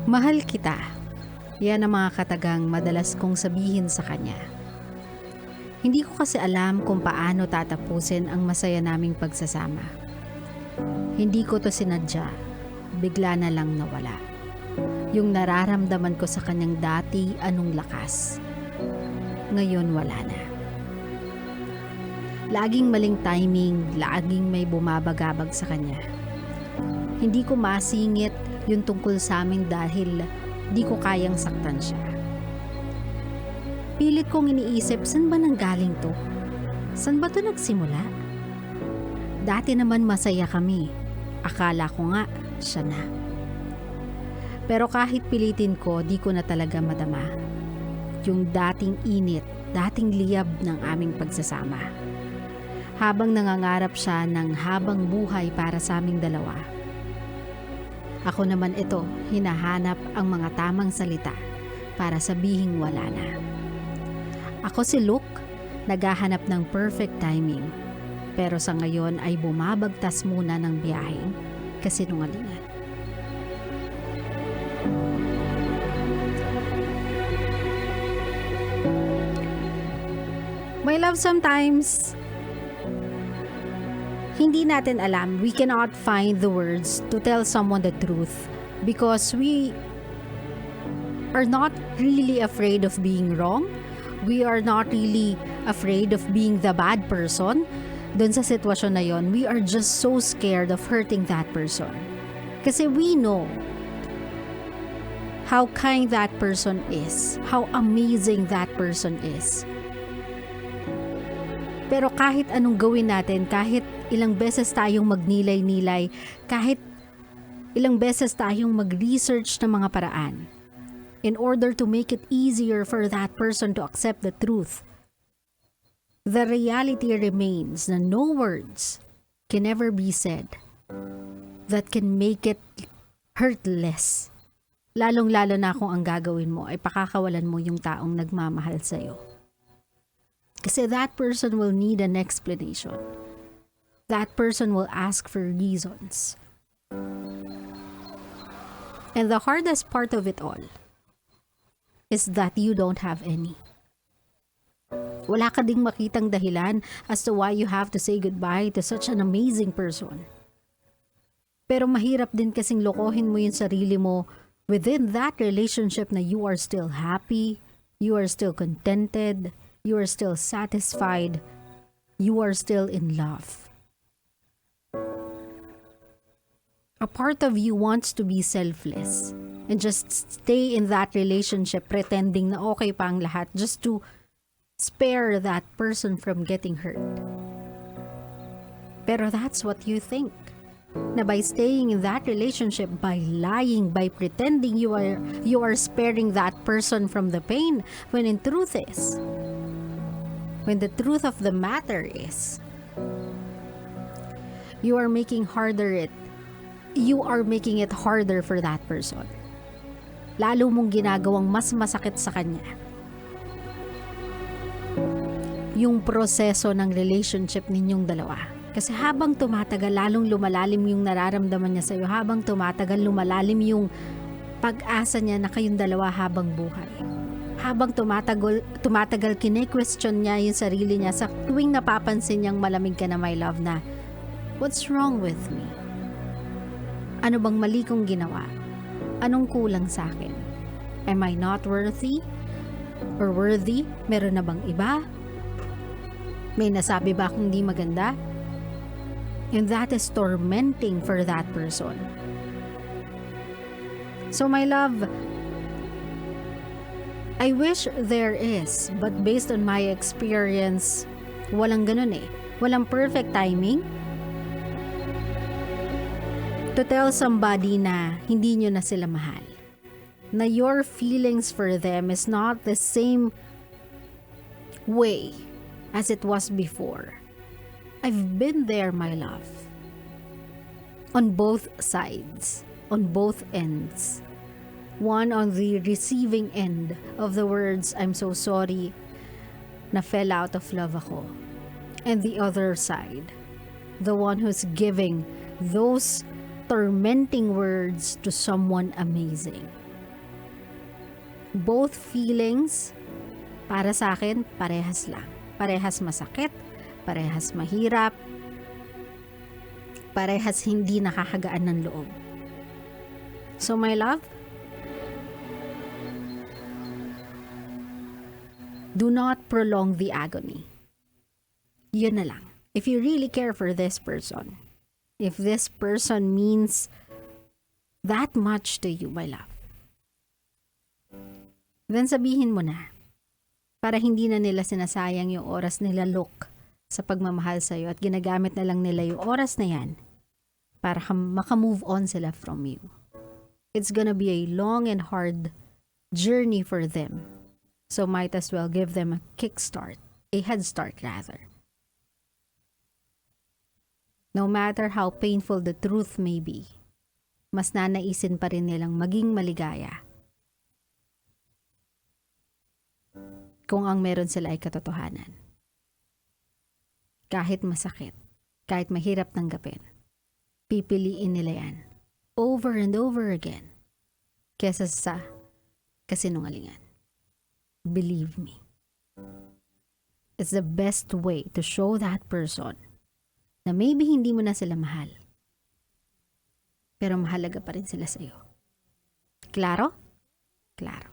Mahal kita. Yan ang mga katagang madalas kong sabihin sa kanya. Hindi ko kasi alam kung paano tatapusin ang masaya naming pagsasama. Hindi ko to sinadya, bigla na lang nawala. Yung nararamdaman ko sa kanyang dati anong lakas. Ngayon wala na. Laging maling timing, laging may bumabagabag sa kanya. Hindi ko masingit yung tungkol sa amin dahil di ko kayang saktan siya. Pilit kong iniisip, saan ba nanggaling to? Saan ba to nagsimula? Dati naman masaya kami. Akala ko nga, siya na. Pero kahit pilitin ko, di ko na talaga madama. Yung dating init, dating liyab ng aming pagsasama. Habang nangangarap siya ng habang buhay para sa aming dalawa. Ako naman ito, hinahanap ang mga tamang salita para sabihing wala na. Ako si Luke, naghahanap ng perfect timing. Pero sa ngayon ay bumabagtas muna ng Byaheng Kasinungalingan. My love, sometimes hindi natin alam, we cannot find the words to tell someone the truth because we are not really afraid of being wrong. We are not really afraid of being the bad person. Doon sa sitwasyon na yon, we are just so scared of hurting that person. Kasi we know how kind that person is, how amazing that person is. Pero kahit anong gawin natin, kahit ilang beses tayong magnilay-nilay, kahit ilang beses tayong mag-research ng mga paraan, in order to make it easier for that person to accept the truth, the reality remains na no words can ever be said that can make it hurt less. Lalong-lalo na kung ang gagawin mo ay pakakawalan mo yung taong nagmamahal sa'yo. Kasi that person will need an explanation. That person will ask for reasons. And the hardest part of it all is that you don't have any. Wala ka ding makitang dahilan as to why you have to say goodbye to such an amazing person. Pero mahirap din kasing lokohin mo yung sarili mo within that relationship na you are still happy, you are still contented, you are still satisfied, you are still in love. A part of you wants to be selfless and just stay in that relationship pretending na okay pa ang lahat just to spare that person from getting hurt. Pero that's what you think. Na by staying in that relationship, by lying, by pretending you are sparing that person from the pain, when the truth of the matter is, you are making it harder for that person. Lalo mong ginagawang mas masakit sa kanya yung proseso ng relationship ninyong dalawa. Kasi habang tumatagal, lalong lumalalim yung nararamdaman niya sa'yo. Habang tumatagal, lumalalim yung pag-asa niya na kayong dalawa habang buhay. Habang tumatagal, kine-question niya yung sarili niya sa tuwing napapansin niyang malamig ka na, my love, na what's wrong with me? Ano bang mali kong ginawa? Anong kulang sa akin? Am I not worthy? Or worthy? Meron na bang iba? May nasabi ba akong di maganda? And that is tormenting for that person. So my love, I wish there is, but based on my experience, walang ganun eh. Walang perfect timing to tell somebody na hindi nyo na sila mahal. Na your feelings for them is not the same way as it was before. I've been there, my love. On both sides, on both ends. One on the receiving end of the words, I'm so sorry, na fell out of love ako. And the other side, the one who's giving those tormenting words to someone amazing. Both feelings, para sa akin, parehas lang. Parehas masakit, parehas mahirap, parehas hindi nakakagaan ng loob. So my love, do not prolong the agony. Yun na lang. If you really care for this person, if this person means that much to you, my love, then sabihin mo na, para hindi na nila sinasayang yung oras nila, look, sa pagmamahal sa'yo at ginagamit na lang nila yung oras na yan para makamove on sila from you. It's gonna be a long and hard journey for them. So might as well give them a kickstart, a head start rather. No matter how painful the truth may be, mas nanaisin pa rin nilang maging maligaya kung ang meron sila ay katotohanan. Kahit masakit, kahit mahirap tanggapin, pipiliin nila yan over and over again kesa sa kasinungalingan. Believe me. It's the best way to show that person na maybe hindi mo na sila mahal, pero mahalaga pa rin sila sa'yo. Klaro? Klaro.